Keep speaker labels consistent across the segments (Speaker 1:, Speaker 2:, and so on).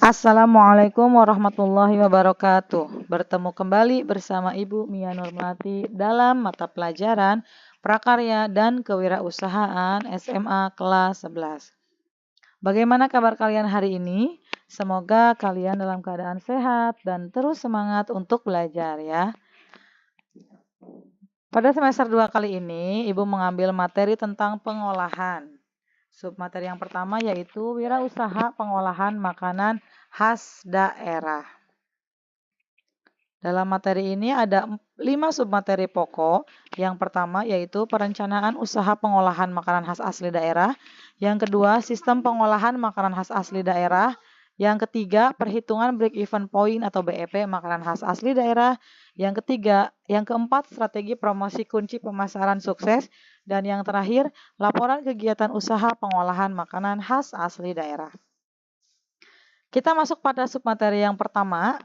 Speaker 1: Assalamualaikum warahmatullahi wabarakatuh. Bertemu kembali bersama Ibu Mia Nurmati dalam mata pelajaran Prakarya dan Kewirausahaan SMA kelas 11. Bagaimana kabar kalian hari ini? Semoga kalian dalam keadaan sehat dan terus semangat untuk belajar ya. Pada semester 2 kali ini, Ibu mengambil materi tentang pengolahan. Submateri yang pertama yaitu wirausaha pengolahan makanan khas daerah. Dalam materi ini ada 5 submateri pokok. Yang pertama yaitu perencanaan usaha pengolahan makanan khas asli daerah. Yang kedua, sistem pengolahan makanan khas asli daerah. Yang ketiga, perhitungan break-even point atau BEP makanan khas asli daerah. Yang keempat, strategi promosi kunci pemasaran sukses. Dan yang terakhir, laporan kegiatan usaha pengolahan makanan khas asli daerah. Kita masuk pada submateri yang pertama.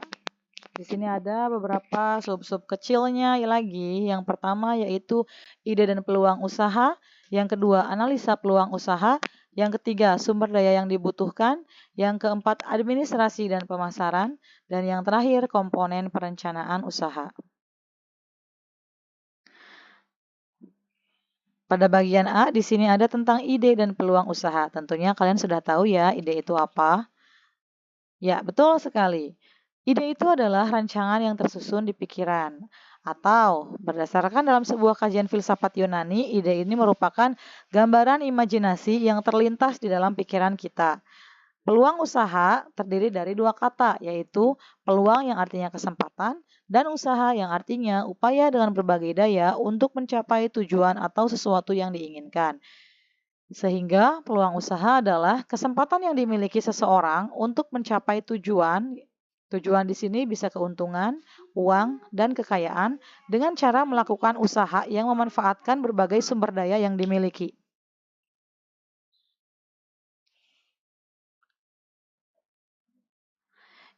Speaker 1: Di sini ada beberapa sub-sub kecilnya lagi. Yang pertama yaitu ide dan peluang usaha. Yang kedua, analisa peluang usaha. Yang ketiga, sumber daya yang dibutuhkan. Yang keempat, administrasi dan pemasaran. Dan yang terakhir, komponen perencanaan usaha. Pada bagian A, di sini ada tentang ide dan peluang usaha. Tentunya kalian sudah tahu ya, ide itu apa? Ya, betul sekali. Ide itu adalah rancangan yang tersusun di pikiran. Atau berdasarkan dalam sebuah kajian filsafat Yunani, ide ini merupakan gambaran imajinasi yang terlintas di dalam pikiran kita. Peluang usaha terdiri dari dua kata, yaitu peluang yang artinya kesempatan dan usaha yang artinya upaya dengan berbagai daya untuk mencapai tujuan atau sesuatu yang diinginkan. Sehingga peluang usaha adalah kesempatan yang dimiliki seseorang untuk mencapai tujuan. Tujuan di sini bisa keuntungan, uang, dan kekayaan dengan cara melakukan usaha yang memanfaatkan berbagai sumber daya yang dimiliki.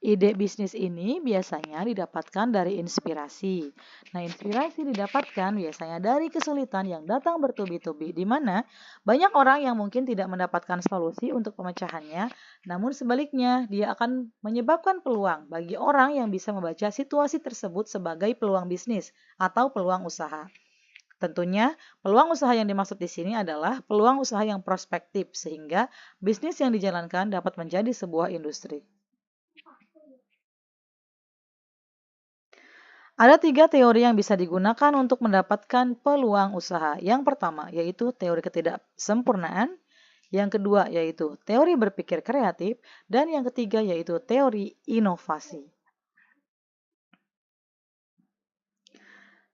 Speaker 1: Ide bisnis ini biasanya didapatkan dari inspirasi. Nah, inspirasi didapatkan biasanya dari kesulitan yang datang bertubi-tubi, di mana banyak orang yang mungkin tidak mendapatkan solusi untuk pemecahannya, namun sebaliknya dia akan menyebabkan peluang bagi orang yang bisa membaca situasi tersebut sebagai peluang bisnis atau peluang usaha. Tentunya, peluang usaha yang dimaksud di sini adalah peluang usaha yang prospektif, sehingga bisnis yang dijalankan dapat menjadi sebuah industri. Ada 3 teori yang bisa digunakan untuk mendapatkan peluang usaha. Yang pertama yaitu teori ketidaksempurnaan, yang kedua yaitu teori berpikir kreatif, dan yang ketiga yaitu teori inovasi.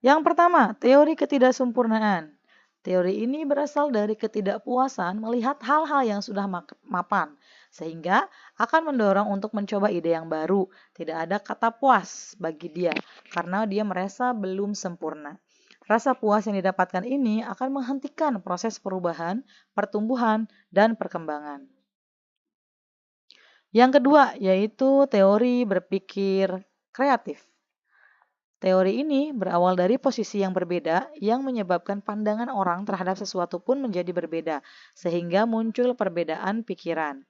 Speaker 1: Yang pertama, teori ketidaksempurnaan. Teori ini berasal dari ketidakpuasan melihat hal-hal yang sudah mapan, sehingga akan mendorong untuk mencoba ide yang baru. Tidak ada kata puas bagi dia, karena dia merasa belum sempurna. Rasa puas yang didapatkan ini akan menghentikan proses perubahan, pertumbuhan, dan perkembangan. Yang kedua, yaitu teori berpikir kreatif. Teori ini berawal dari posisi yang berbeda yang menyebabkan pandangan orang terhadap sesuatu pun menjadi berbeda, sehingga muncul perbedaan pikiran.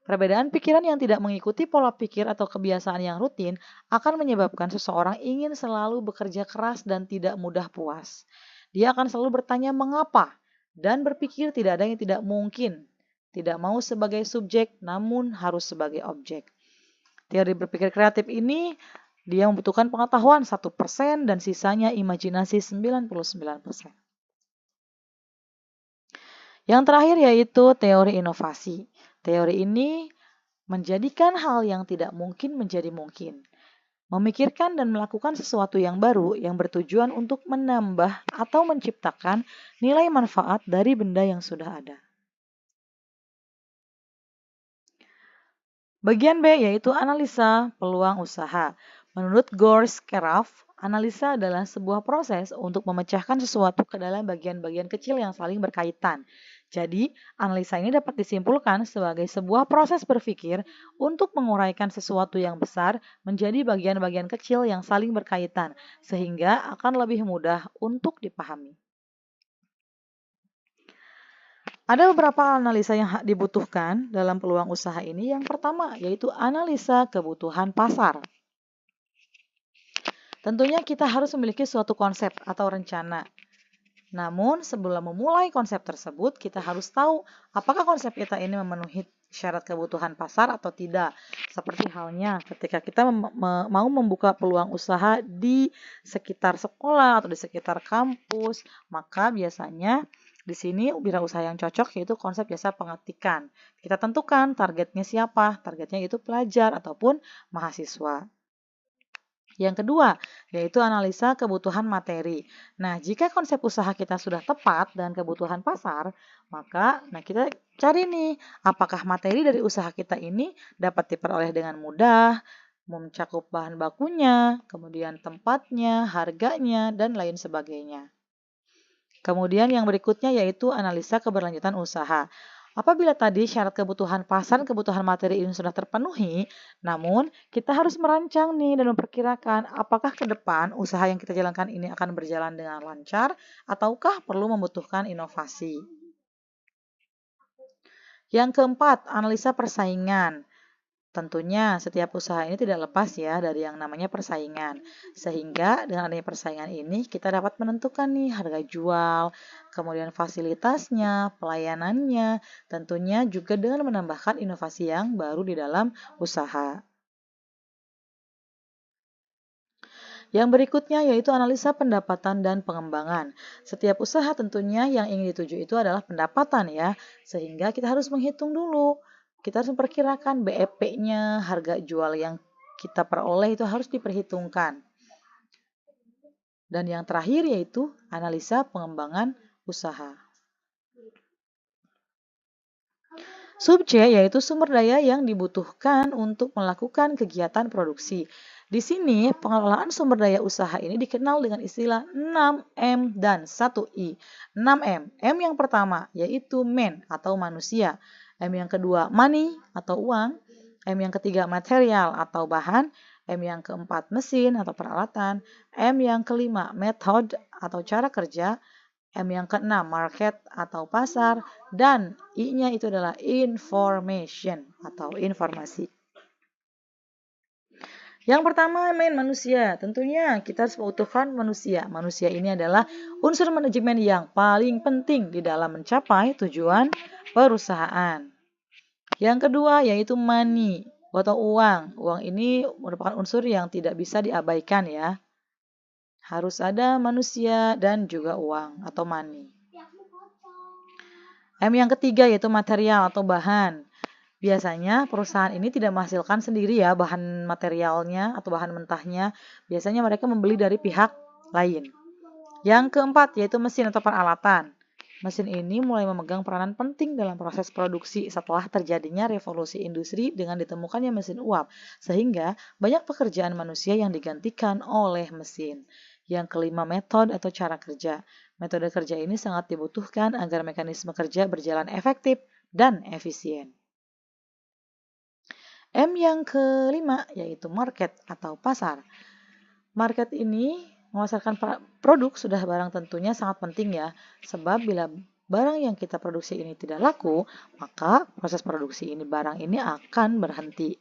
Speaker 1: Perbedaan pikiran yang tidak mengikuti pola pikir atau kebiasaan yang rutin akan menyebabkan seseorang ingin selalu bekerja keras dan tidak mudah puas. Dia akan selalu bertanya mengapa dan berpikir tidak ada yang tidak mungkin. Tidak mau sebagai subjek namun harus sebagai objek. Teori berpikir kreatif ini dia membutuhkan pengetahuan 1% dan sisanya imajinasi 99%. Yang terakhir yaitu teori inovasi. Teori ini menjadikan hal yang tidak mungkin menjadi mungkin. Memikirkan dan melakukan sesuatu yang baru yang bertujuan untuk menambah atau menciptakan nilai manfaat dari benda yang sudah ada. Bagian B yaitu analisa peluang usaha. Menurut Gorsh-Keraf, analisa adalah sebuah proses untuk memecahkan sesuatu ke dalam bagian-bagian kecil yang saling berkaitan. Jadi, analisa ini dapat disimpulkan sebagai sebuah proses berpikir untuk menguraikan sesuatu yang besar menjadi bagian-bagian kecil yang saling berkaitan, sehingga akan lebih mudah untuk dipahami. Ada beberapa analisa yang dibutuhkan dalam peluang usaha ini. Yang pertama yaitu analisa kebutuhan pasar. Tentunya kita harus memiliki suatu konsep atau rencana. Namun sebelum memulai konsep tersebut, kita harus tahu apakah konsep kita ini memenuhi syarat kebutuhan pasar atau tidak. Seperti halnya ketika kita mau membuka peluang usaha di sekitar sekolah atau di sekitar kampus, maka biasanya di sini wirausaha yang cocok yaitu konsep jasa pengetikan. Kita tentukan targetnya siapa, targetnya itu pelajar ataupun mahasiswa. Yang kedua, yaitu analisa kebutuhan materi. Nah, jika konsep usaha kita sudah tepat dan kebutuhan pasar, maka kita cari nih, apakah materi dari usaha kita ini dapat diperoleh dengan mudah, mencakup bahan bakunya, kemudian tempatnya, harganya, dan lain sebagainya. Kemudian yang berikutnya yaitu analisa keberlanjutan usaha. Apabila tadi syarat kebutuhan pasar, kebutuhan materi ini sudah terpenuhi, namun kita harus merancang nih dan memperkirakan apakah ke depan usaha yang kita jalankan ini akan berjalan dengan lancar ataukah perlu membutuhkan inovasi. Yang keempat, analisa persaingan. Tentunya setiap usaha ini tidak lepas ya dari yang namanya persaingan. Sehingga dengan adanya persaingan ini kita dapat menentukan nih harga jual, kemudian fasilitasnya, pelayanannya, tentunya juga dengan menambahkan inovasi yang baru di dalam usaha. Yang berikutnya yaitu analisa pendapatan dan pengembangan. Setiap usaha tentunya yang ingin dituju itu adalah pendapatan ya, sehingga kita harus menghitung dulu. Kita harus memperkirakan BEP-nya, harga jual yang kita peroleh itu harus diperhitungkan. Dan yang terakhir yaitu analisa pengembangan usaha. Sub C yaitu sumber daya yang dibutuhkan untuk melakukan kegiatan produksi. Di sini, pengelolaan sumber daya usaha ini dikenal dengan istilah 6M dan 1I. 6M. M yang pertama yaitu man atau manusia. M yang kedua money atau uang. M yang ketiga material atau bahan. M yang keempat mesin atau peralatan. M yang kelima method atau cara kerja. M yang keenam market atau pasar. Dan I-nya itu adalah information atau informasi. Yang pertama, manusia. Tentunya kita harus membutuhkan manusia. Manusia ini adalah unsur manajemen yang paling penting di dalam mencapai tujuan perusahaan. Yang kedua yaitu money atau uang. Uang ini merupakan unsur yang tidak bisa diabaikan ya. Harus ada manusia dan juga uang atau money. M yang ketiga yaitu material atau bahan. Biasanya perusahaan ini tidak menghasilkan sendiri ya bahan materialnya atau bahan mentahnya. Biasanya mereka membeli dari pihak lain. Yang keempat yaitu mesin atau peralatan. Mesin ini mulai memegang peranan penting dalam proses produksi setelah terjadinya revolusi industri dengan ditemukannya mesin uap. Sehingga banyak pekerjaan manusia yang digantikan oleh mesin. Yang kelima metode atau cara kerja. Metode kerja ini sangat dibutuhkan agar mekanisme kerja berjalan efektif dan efisien. M yang kelima yaitu market atau pasar. Market ini memasarkan produk sudah barang tentunya sangat penting ya. Sebab bila barang yang kita produksi ini tidak laku, maka proses produksi barang ini akan berhenti.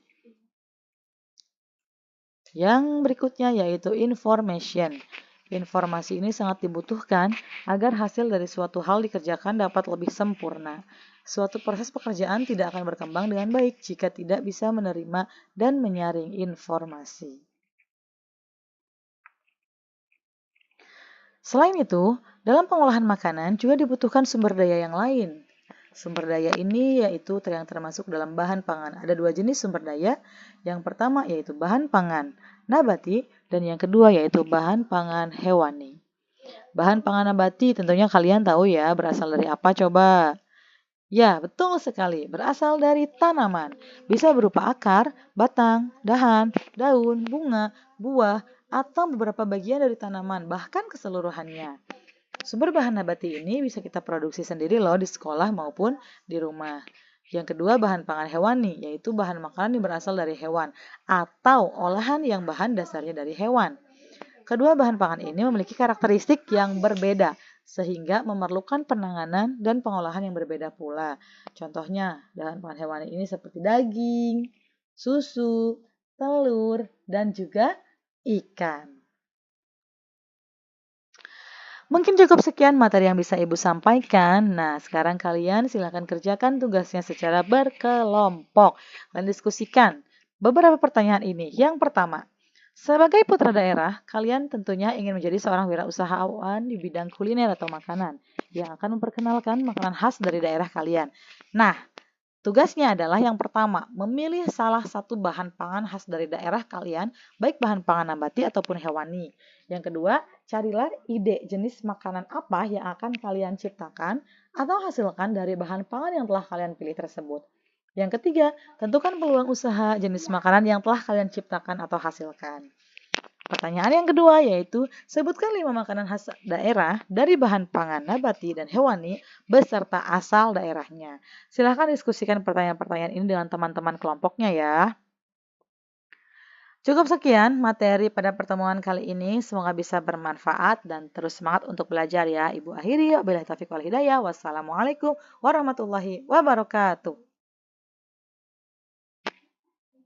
Speaker 1: Yang berikutnya yaitu information. Informasi ini sangat dibutuhkan agar hasil dari suatu hal dikerjakan dapat lebih sempurna. Suatu proses pekerjaan tidak akan berkembang dengan baik jika tidak bisa menerima dan menyaring informasi. Selain itu, dalam pengolahan makanan juga dibutuhkan sumber daya yang lain. Sumber daya ini yaitu yang termasuk dalam bahan pangan. Ada dua jenis sumber daya. Yang pertama yaitu bahan pangan nabati dan yang kedua yaitu bahan pangan hewani. Bahan pangan nabati tentunya kalian tahu ya berasal dari apa coba? Ya, betul sekali. Berasal dari tanaman. Bisa berupa akar, batang, dahan, daun, bunga, buah, atau beberapa bagian dari tanaman, bahkan keseluruhannya. Sumber bahan nabati ini bisa kita produksi sendiri loh di sekolah maupun di rumah. Yang kedua, bahan pangan hewani, yaitu bahan makanan yang berasal dari hewan atau olahan yang bahan dasarnya dari hewan. Kedua bahan pangan ini memiliki karakteristik yang berbeda. sehingga memerlukan penanganan dan pengolahan yang berbeda pula. Contohnya, bahan pangan hewani ini seperti daging, susu, telur, dan juga ikan. Mungkin cukup sekian materi yang bisa Ibu sampaikan. Nah, sekarang kalian silakan kerjakan tugasnya secara berkelompok. Kalian diskusikan beberapa pertanyaan ini. Yang pertama, sebagai putra daerah, kalian tentunya ingin menjadi seorang wirausahawan di bidang kuliner atau makanan yang akan memperkenalkan makanan khas dari daerah kalian. Nah, tugasnya adalah yang pertama, memilih salah satu bahan pangan khas dari daerah kalian, baik bahan pangan nabati ataupun hewani. Yang kedua, carilah ide jenis makanan apa yang akan kalian ciptakan atau hasilkan dari bahan pangan yang telah kalian pilih tersebut. Yang ketiga, tentukan peluang usaha jenis makanan yang telah kalian ciptakan atau hasilkan. Pertanyaan yang kedua yaitu, sebutkan 5 makanan khas daerah dari bahan pangan nabati dan hewani beserta asal daerahnya. Silahkan diskusikan pertanyaan-pertanyaan ini dengan teman-teman kelompoknya ya. Cukup sekian materi pada pertemuan kali ini. Semoga bisa bermanfaat dan terus semangat untuk belajar ya. Ibu akhiri, wabillahi taufiq wal hidayah. Wassalamualaikum warahmatullahi wabarakatuh.